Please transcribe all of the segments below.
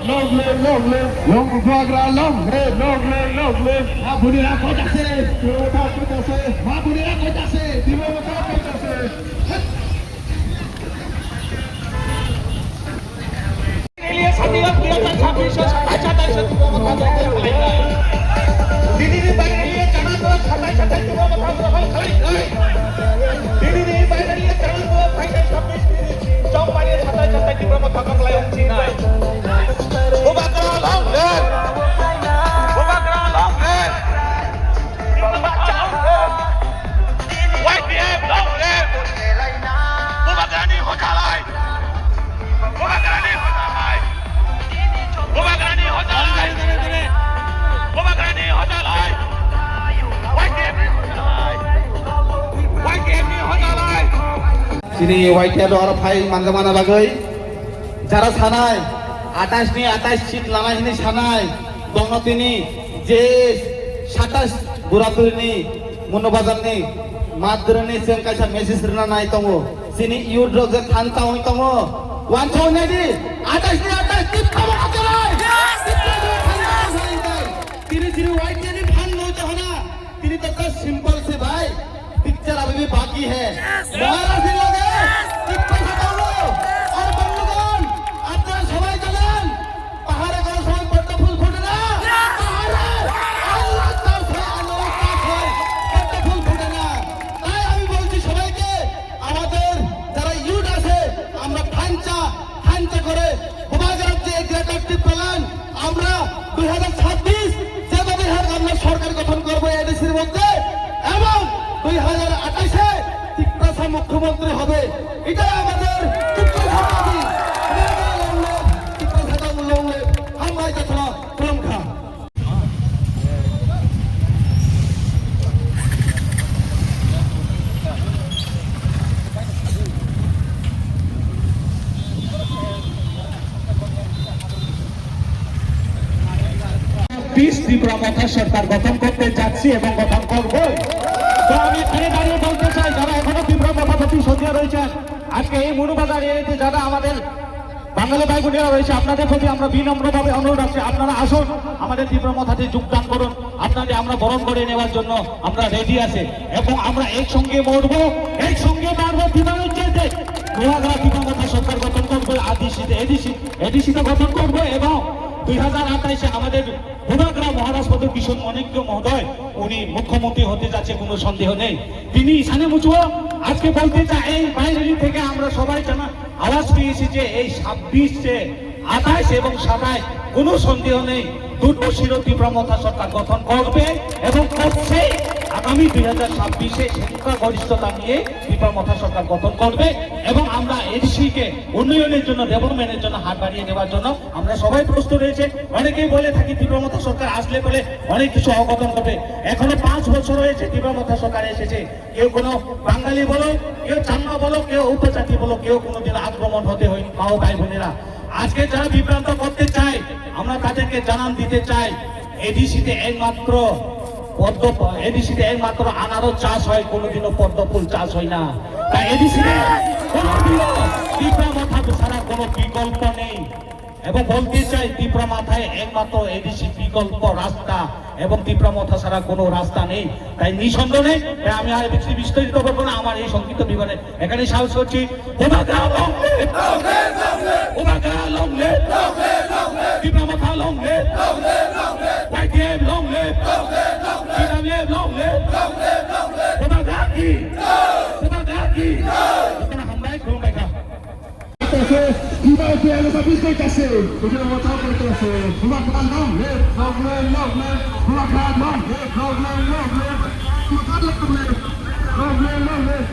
long live, long live, long Viagra, long live, long live, long live. Mabunira kotase, Timota kotase, Mabunira kotase, Timota kotase. लिए सदियों पुरातन छब्बीस सौ सत्ताईस सत्ताईस दीदी ने बाइक लिए चना को सत्ताईस सत्ताईस को बता दीदी ने बाइक लिए चना को फाइनल छब्बीस चौक पानी सत्ताईस सत्ताईस को बता कमलाई उठी ना होगा करा लॉन्ग ले होगा करा लॉन्ग ले वाइट है लॉन्ग ले होगा करा नहीं हो जाला है होगा करा नहीं हो जाला है होगा करा नहीं हो जाला है होगा करा नहीं हो जाला है वाइट है नहीं हो जाला है वाइट है नहीं हो जाला है sini white hair or file manjamana bagai jara sanai 28 ni 28 seat lanai ni sanai dongo tini je 27 buratur ni monobazar ni madra ni sengkaisa message rena nai tongo sini you drug je khanta hoi tongo one thou ne di 28 ni 28 tip khamo akalai tini sini white hair ni phan noi jahana tini to simple se bhai picture अभी भी बाकी है महाराज लोग टिप्पा सताओ और बंदूकन अपना सबाई चलन पहाड़े करो सबाई पट्टा फूल फुटना पहाड़े अल्लाह तार से पट्टा फूल फुटना তাই আমি বলছি সবাইকে আমাদের যারা ইউথ আছে আমরা ফাঞ্চা করে হুবাগরাত যে গ্রেটার টিপ প্ল্যান আমরা 2026 যেভাবে আমরা সরকার গঠন করব এডিসির মধ্যে এবং 2028 টিপ্রাসা মুখ্যমন্ত্রী হবে এটা আমাদের ত্রিপুরা মথা সরকার গঠন করতে যাচ্ছি এবং গঠন করব তো আমি এখানে দাঁড়িয়ে বলতে চাই যারা এখনো ত্রিপুরা মথা প্রতি সক্রিয় রয়েছেন আজকে এই মনুবাজার এরিয়াতে যারা আমাদের বাঙালি ভাই বোনেরা রয়েছে আপনাদের প্রতি আমরা বিনম্রভাবে অনুরোধ রাখছি আপনারা আসুন আমাদের ত্রিপুরা মথাতে যোগদান করুন আপনাদের আমরা বরণ করে নেওয়ার জন্য আমরা রেডি আছে এবং আমরা একসঙ্গে মরবো একসঙ্গে মারবো কিভাবে যেতে নোয়াগাড়া ত্রিপুরা মথা সরকার গঠন করবো এডিসিতে গঠন করবো এবং 2028 আমাদের ভুনাগড়া মহারাজ কিশোর মানিক্য মহোদয় উনি মুখ্যমন্ত্রী হতে যাচ্ছে কোনো সন্দেহ নেই তিনি ইসানে মুচুয়া আজকে বলতে চাই এই বাইরে থেকে আমরা সবাই জানা আওয়াজ পেয়েছি যে এই 26 এবং 27 কোনো সন্দেহ নেই দুটো ত্রিপুরা মথা সরকার গঠন করবে এবং করছে আগামী 2026 সংখ্যা গরিষ্ঠতা নিয়ে ত্রিপুরা মথা সরকার গঠন করবে এবং আমরা এডিসিকে উন্নয়নের জন্য ডেভেলপমেন্টের জন্য হাত বাড়িয়ে দেওয়ার জন্য আমরা সবাই প্রস্তুত রয়েছে অনেকেই বলে থাকি ত্রিপুরা মথা সরকার আসলে বলে অনেক কিছু অঘটন হবে এখনো 5 বছর হয়েছে ত্রিপুরা মথা সরকার এসেছে কেউ কোনো বাঙালি বলো কেউ চাঙ্গা বলো কেউ উপজাতি বলো কেউ কোনোদিন আক্রমণ হতে হয় মাও ভাই বোনেরা আজকে যারা বিভ্রান্ত করতে চায় আমরা তাদেরকে জানান দিতে চাই এডিসিতে একমাত্র আনারস চাষ হয় কোনোদিনও পদ্ম ফুল চাষ হয় না তাই এডিসিতে কোনোদিনও ত্রিপুরা মাথা ছাড়া কোনো বিকল্প নেই এবং বলতে চাই ত্রিপুরা মাথায় একমাত্র এডিসি বিকল্প রাস্তা এবং ত্রিপুরা মাথা ছাড়া কোনো রাস্তা নেই তাই নিঃসন্দেহ নেই আমি আর বেশি বিস্তারিত করবো না আমার এই সংক্ষিপ্ত বিবরণে এখানে সাহস করছি ত্রিপুরা মাথা long live white hair long live long live Pumagaki Ito hamlay kung may ka Iba ito yung mabisay kasi ito yung mga tao kasi Humakad long live Humakad long live Humakad long live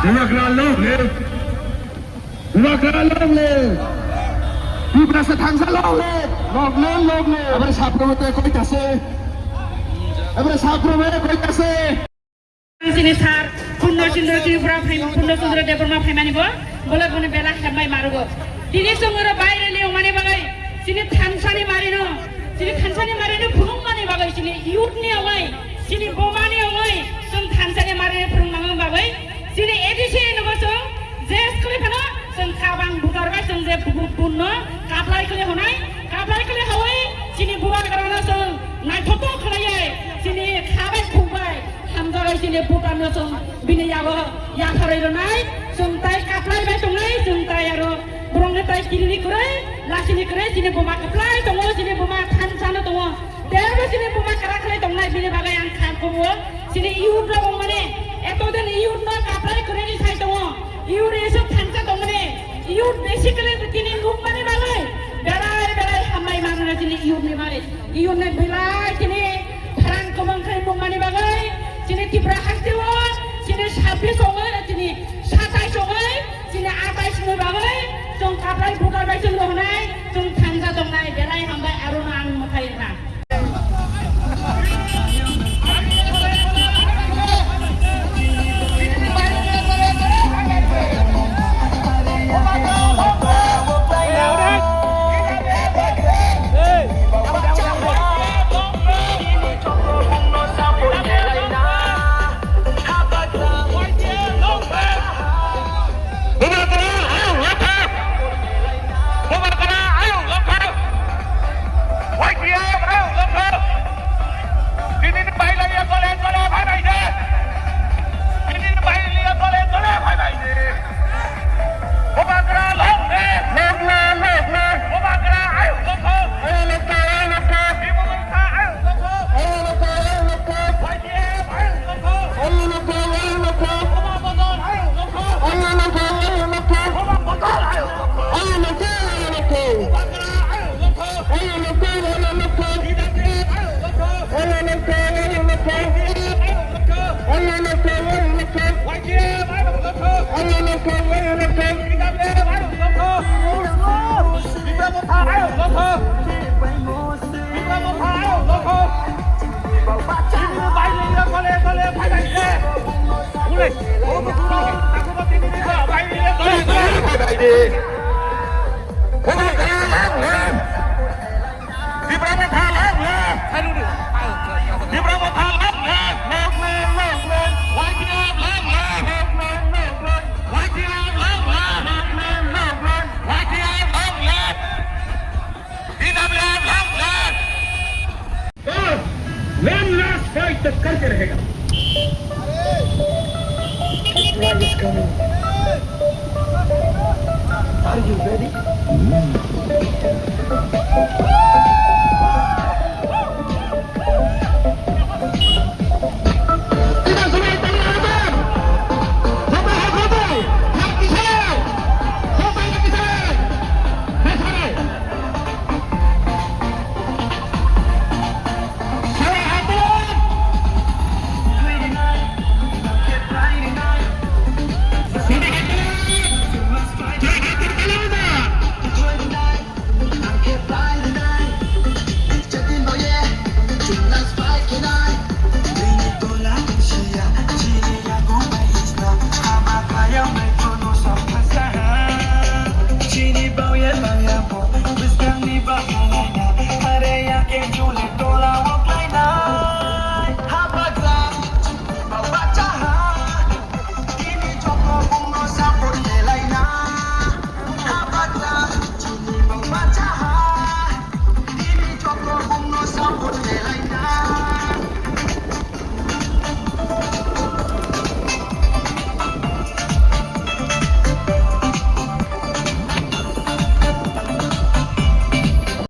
Uwagra lovely. Uwagra lovely. Ibrasa thangsa lovely. Lovely. Ebre sapromete কইতাছে। এবারে সাপ্রমে কইতাছে। sini sar Purnachandra Tripura Purnachandra Devarma Phaimanibo bole bone bela khamai marugo tini songora baire le mane bagai sini thansani marino phulung mane bagai sini youth ni amai sini bomani amai song thansani marine phulung mane bagai sini edisi nobaso jes kole phano song khabang butar bai song je punno kaplai kole hawai sini bubar karana song nai thoto khanai sini khabai khumbai hamzagai sini butarno song bini yabo yakharai nai song tai kaplai bai tongai song tai aro burung tai kiri kurai lasini kurai sini boma kaplai tongo sini boma thansana tongo dero sini boma karaklai tongai bini bagai ang khan komo sini youth la mane eto den youth na kaplai kurai ni sai tongo youth eso thansa tongane youth basically tini look mane bagai berai hamai manana sini youth ni mare youth ne belai sini pharang komang khai mong mane bagai sini Tripura hastiwa sini 26 songai sini 27 songai sini 28 ni bagai song kaplai bukan bai sing lonai song thansa tongnai belai hambai aruna ang makai na One last fight तक करके रहेगा. Flag is coming. Are you ready?